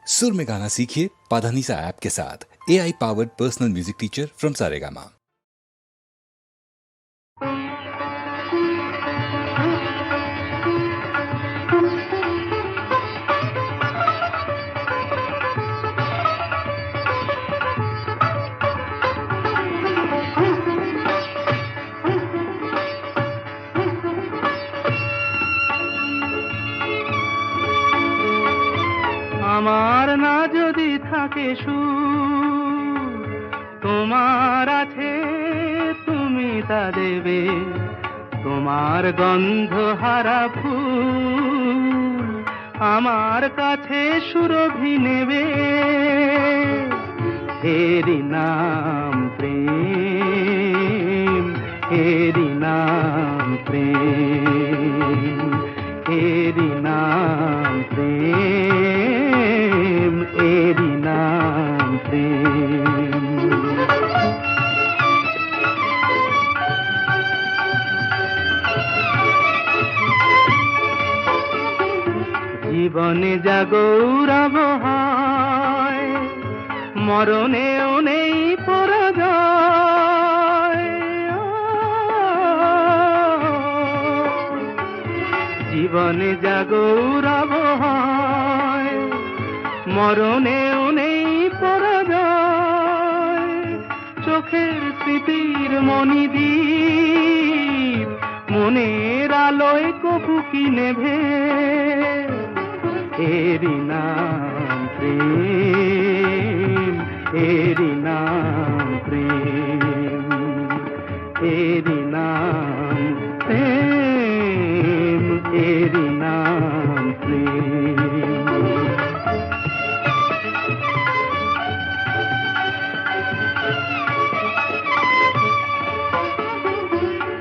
सुर में गाना सीखिए पाधानीसा ऐप के साथ। AI powered personal music teacher from Saregama. আমার না যদি থাকে সুর, তোমার আছে তুমি তা দেবে। তোমার গন্ধহারা ফুল আমার কাছে সুরভি নেবে। এরি নাম প্রেম, এরি নাম প্রেম, এরি নাম প্রেম, এরি নাম প্রেম। জীবনে যা গৌরব হয়, মরণেও নেই পরাজয়। জীবনে যা গৌরব হয়, মরণেও নেই পরাজয়। চোখের স্মৃতির মণিদ্বীপ মনের আলোয় কবু কি নেভে। এরি নাম প্রেম, এরি নাম প্রেম, এরি নাম প্রেম, এরি নাম প্রেম।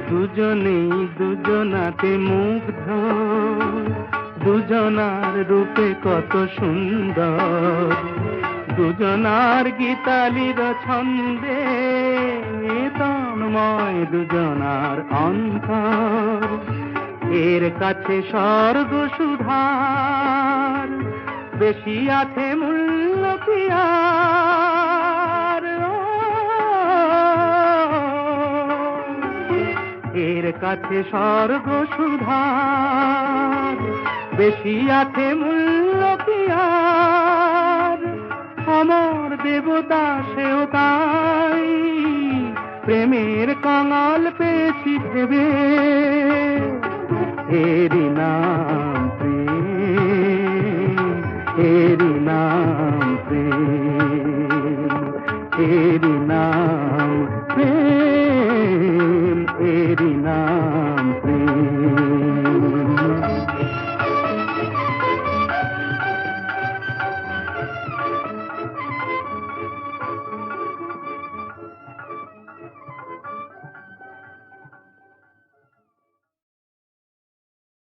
দুজনেই দুজনাতে মুগ্ধ, দুজনার রূপে কত সুন্দর। দুজনার গীতালির ছন্দে তন্ময় দুজনার অন্তর। এর কাছে স্বর্গ সুধার বেশি আছে মূল্য পিয়ার। এর কাছে স্বর্গ সুধার বেশি আছে মূল্য পিয়ার। অমর দেবতা সেও তাই প্রেমের কাঙাল পেয়েছি ভেবে। এরি নাম প্রেম, এরি নাম প্রেম, এরি নাম প্রেম।